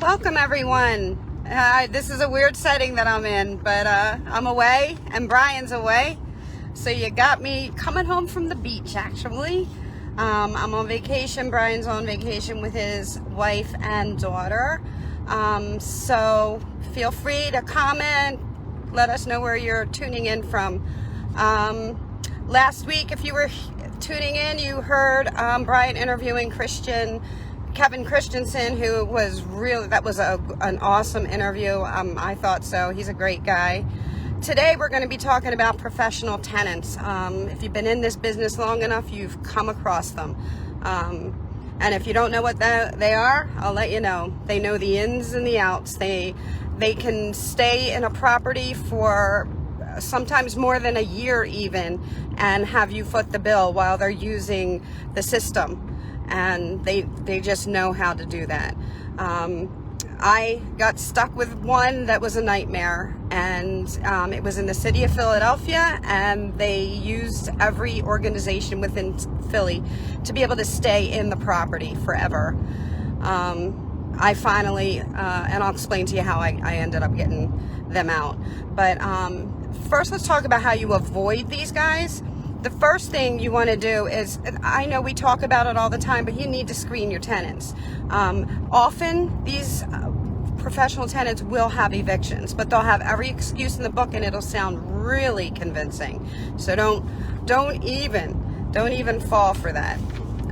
Welcome everyone. This is a weird setting that I'm in, but I'm away and Brian's away. So you got me coming home from the beach actually. I'm on vacation. Brian's on vacation with his wife and daughter. So feel free to comment. Let us know where you're tuning in from. Last week, if you were tuning in, you heard Brian interviewing Kevin Christensen, who was that was an awesome interview. I thought so. He's a great guy. Today we're going to be talking about professional tenants. If you've been in this business long enough, you've come across them. And if you don't know what they are, I'll let you know. They know the ins and the outs. They can stay in a property for sometimes more than a year even and have you foot the bill while they're using the system. And they just know how to do that. I got stuck with one that was a nightmare, and it was in the city of Philadelphia, and they used every organization within Philly to be able to stay in the property forever. I finally, and I'll explain to you how I ended up getting them out. But first, let's talk about how you avoid these guys. The first thing you want to do is, I know we talk about it all the time, but you need to screen your tenants. Often these professional tenants will have evictions, but they'll have every excuse in the book and it'll sound really convincing. So don't even fall for that.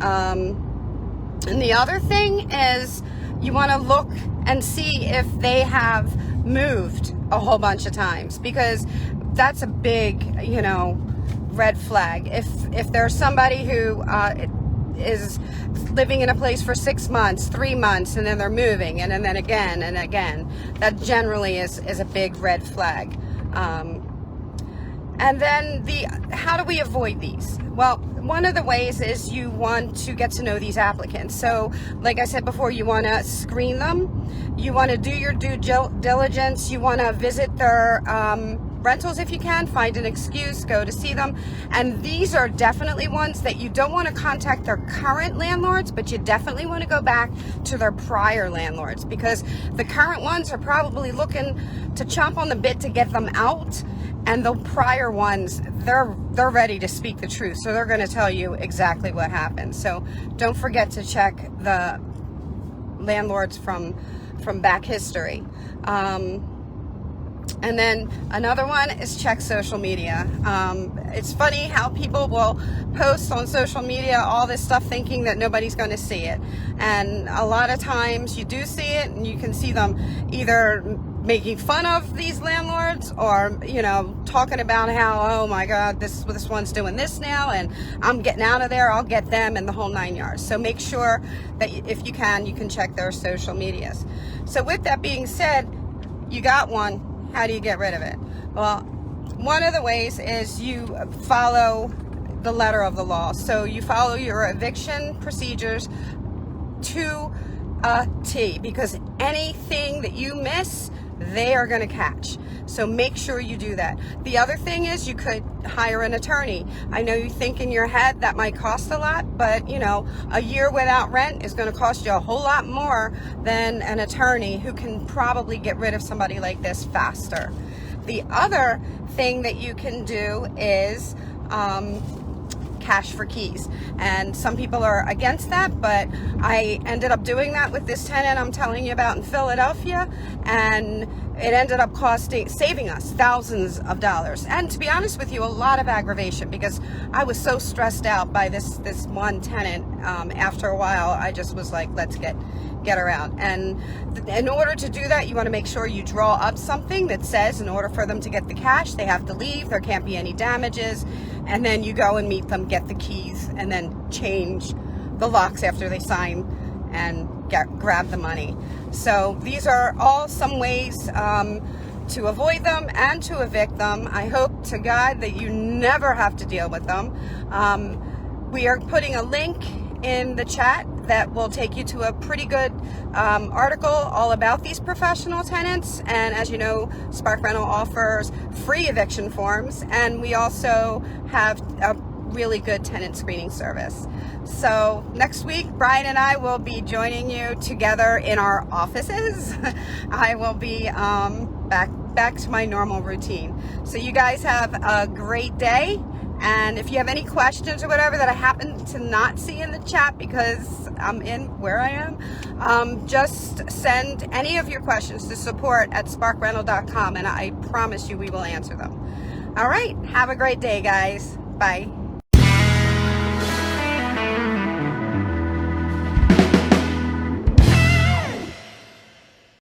And the other thing is you want to look and see if they have moved a whole bunch of times, because that's a big, red flag. If there's somebody who is living in a place for 6 months, 3 months, and then they're moving, and then again and again, that generally is a big red flag. And then how do we avoid these? Well, one of the ways is you want to get to know these applicants. So like I said before, you want to screen them. You want to do your due diligence. You want to visit their rentals if you can, find an excuse, go to see them. And these are definitely ones that you don't want to contact their current landlords, but you definitely want to go back to their prior landlords, because the current ones are probably looking to chomp on the bit to get them out, and the prior ones, they're ready to speak the truth, so they're going to tell you exactly what happened. So don't forget to check the landlords from back history. And then another one is check social media. It's funny how people will post on social media all this stuff thinking that nobody's going to see it. And a lot of times you do see it, and you can see them either making fun of these landlords or, talking about how, oh my God, this one's doing this now and I'm getting out of there, I'll get them, and the whole 9 yards. So make sure that if you can check their social medias. So with that being said, you got one. How do you get rid of it? Well, one of the ways is you follow the letter of the law. So you follow your eviction procedures to a T, because anything that you miss, they are going to catch. So make sure you do that. The other thing is you could hire an attorney. I know you think in your head that might cost a lot, but a year without rent is going to cost you a whole lot more than an attorney who can probably get rid of somebody like this faster. The other thing that you can do is cash for keys, and some people are against that, but I ended up doing that with this tenant I'm telling you about in Philadelphia, and it ended up saving us thousands of dollars, and to be honest with you, a lot of aggravation, because I was so stressed out by this one tenant. After a while, I just was like, let's get her out. And in order to do that, you want to make sure you draw up something that says in order for them to get the cash, they have to leave, there can't be any damages, and then you go and meet them, get the keys, and then change the locks after they sign and grab the money. So these are all some ways to avoid them and to evict them. I hope to God that you never have to deal with them. We are putting a link in the chat that will take you to a pretty good article all about these professional tenants. And as you know, Spark Rental offers free eviction forms, and we also have a really good tenant screening service. So next week, Brian and I will be joining you together in our offices. I will be back to my normal routine. So you guys have a great day. And if you have any questions or whatever that I happen to not see in the chat because I'm in where I am, just send any of your questions to support@sparkrental.com, and I promise you we will answer them. All right, have a great day, guys. Bye.